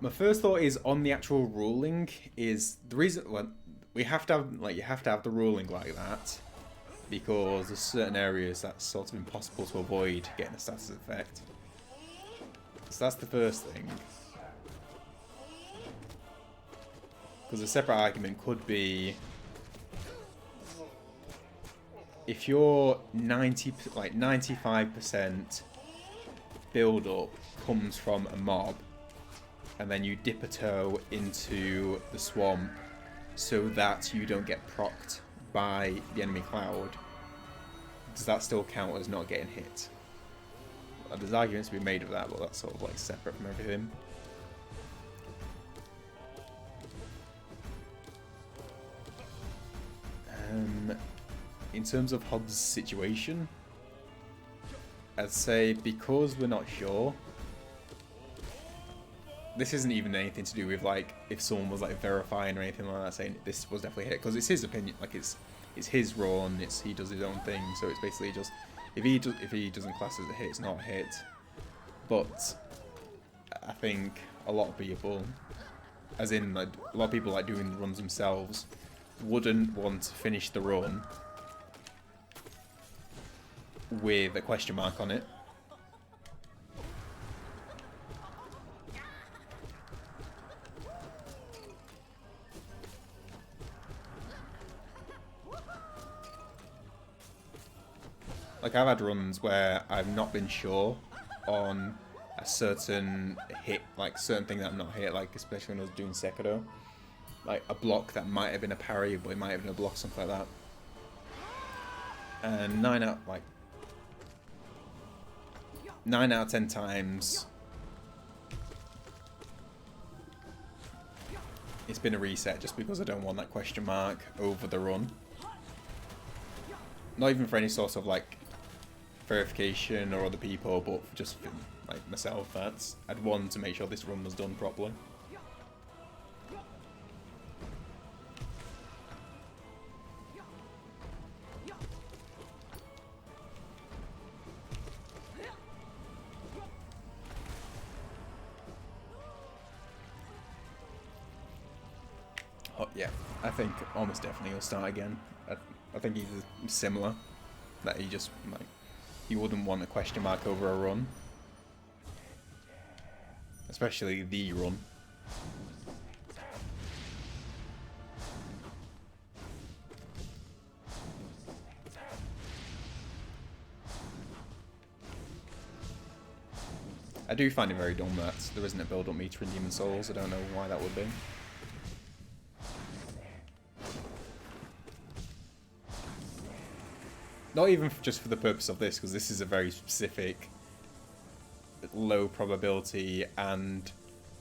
My first thought is on the actual ruling is the reason well, we have to have you have to have the ruling like that because there's certain areas that's sort of impossible to avoid getting a status effect. So that's the first thing. Because a separate argument could be if you're 95% build up comes from a mob and then you dip a toe into the swamp so that you don't get procced by the enemy cloud, does that still count as not getting hit? There's arguments to be made of that, but that's sort of like separate from everything. In terms of Hobbs' situation, I'd say because we're not sure, this isn't even anything to do with like if someone was like verifying or anything like that, saying this was definitely a hit, because it's his opinion, like it's his run, he does his own thing, so it's basically just if he doesn't class as a hit, it's not a hit. But I think a lot of people, as in like, a lot of people like doing the runs themselves, wouldn't want to finish the run with a question mark on it. Like I've had runs where I've not been sure on a certain hit, like certain thing that I'm not hit, like especially when I was doing Sekiro. Like a block that might have been a parry, but it might have been a block, something like that. And 9 out of 10 times it's been a reset just because I don't want that question mark over the run. Not even for any sort of like verification or other people, but just for like myself, I'd want to make sure this run was done properly. Oh, yeah, I think almost definitely he'll start again. I think he's similar, that he just like he wouldn't want a question mark over a run, especially the run. I do find it very dumb that there isn't a build-up meter in Demon Souls. I don't know why that would be. Not even just for the purpose of this, because this is a very specific, low probability, and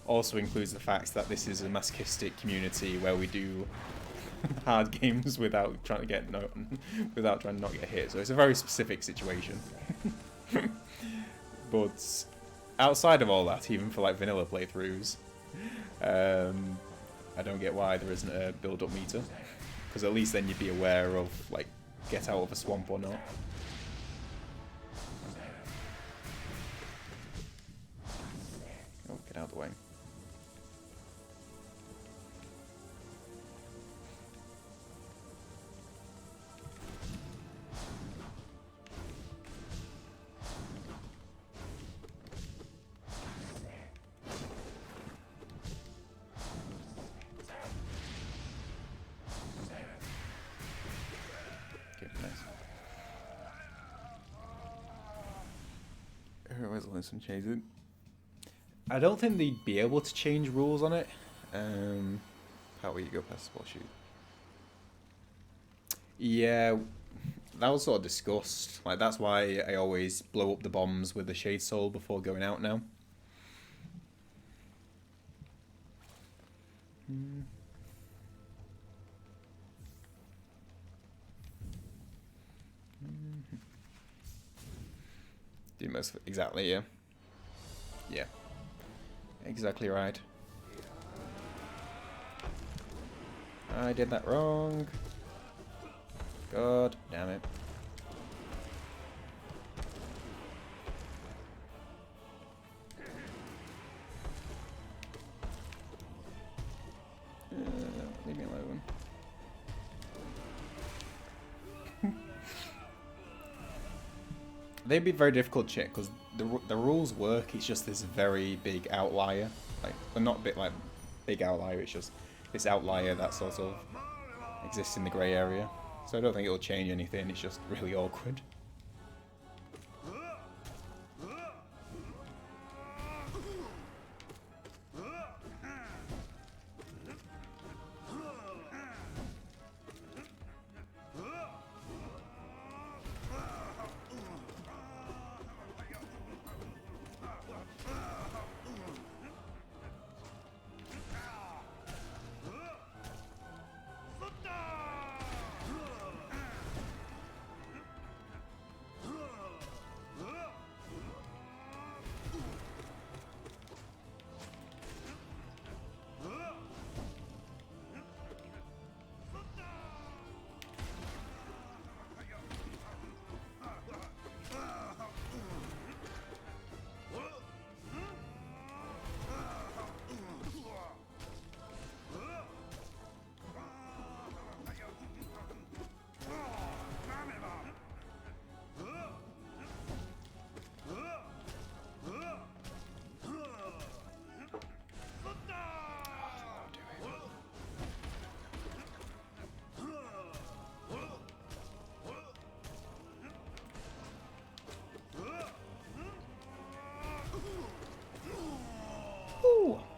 also includes the fact that this is a masochistic community where we do hard games without trying to not get hit. So it's a very specific situation. But outside of all that, even for like vanilla playthroughs, I don't get why there isn't a build-up meter, because at least then you'd be aware of like get out of a swamp or not. Oh, get out of the way. Some changes. I don't think they'd be able to change rules on it. How will you go past spot shoot? Yeah, that was sort of discussed. Like that's why I always blow up the bombs with the Shade Soul before going out now. Do most exactly, yeah. Yeah. Exactly right. I did that wrong. God damn it. they'd be very difficult to check because the rules work. It's just this very big outlier, like, well, not a bit like big outlier. It's just this outlier that sort of exists in the grey area. So I don't think it'll change anything. It's just really awkward.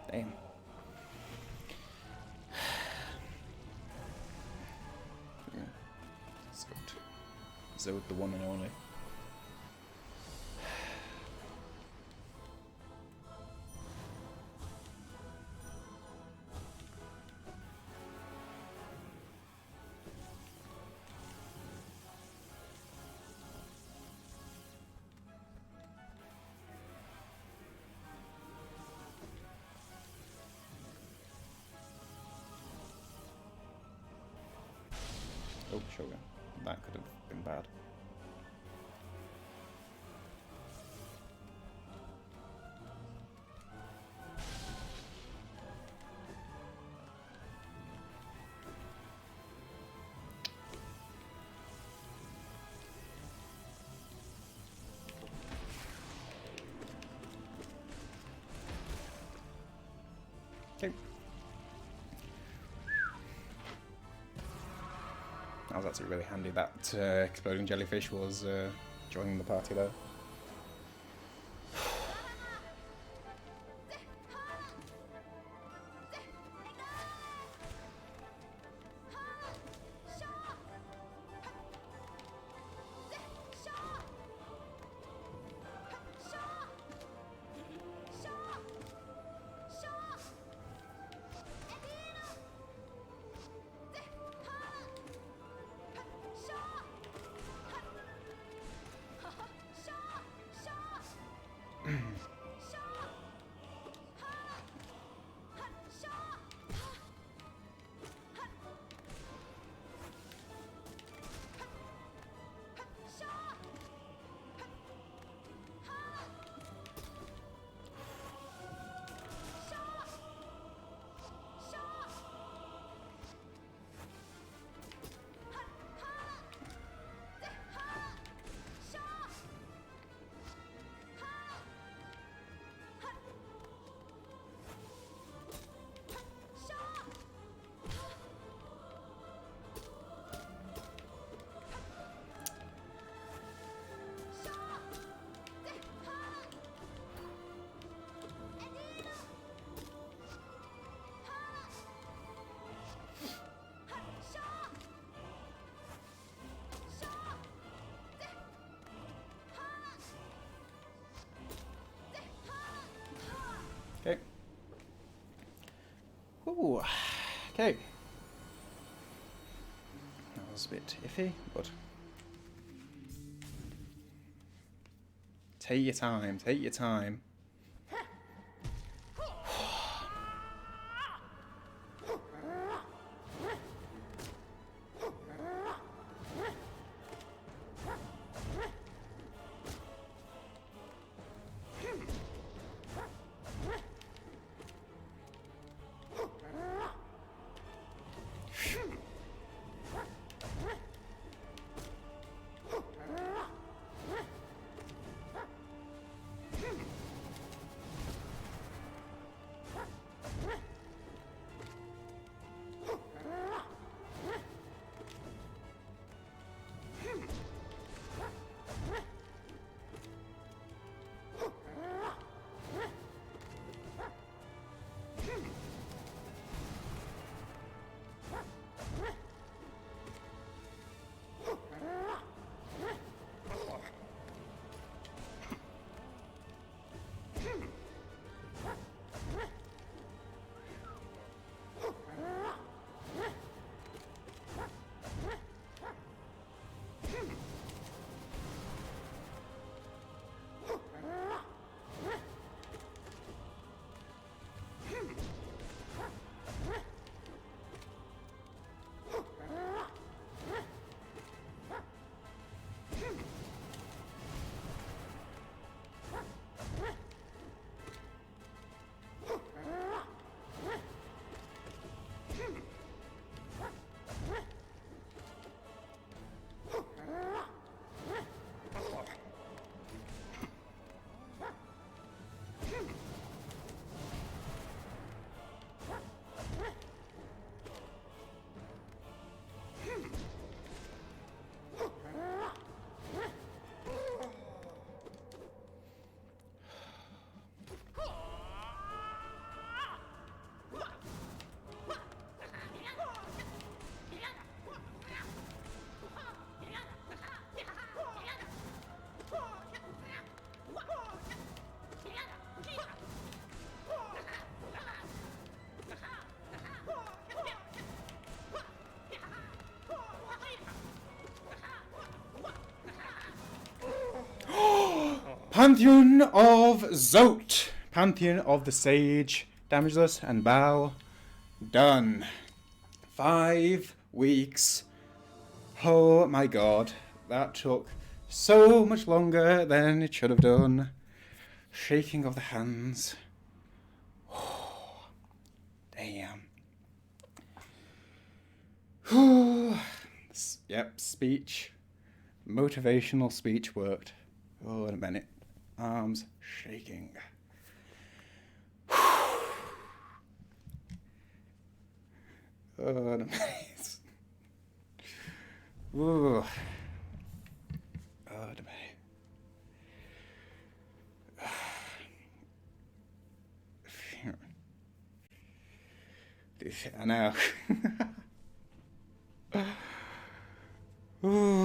Damn. Yeah. Zote, the one and only. Oh, sugar. That could have been bad. Okay. That was actually really handy. That exploding jellyfish was joining the party there. Okay. Ooh. Okay. That was a bit iffy, but take your time. Take your time. Pantheon of Zote. Pantheon of the Sage. Damageless and Bow. Done. 5 weeks. Oh my god. That took so much longer than it should have done. Shaking of the hands. Damn. Yep, speech. Motivational speech worked. Oh, in a minute. Arms shaking. Oh, in a minute. Ooh. Oh, in a minute. I know. Ooh.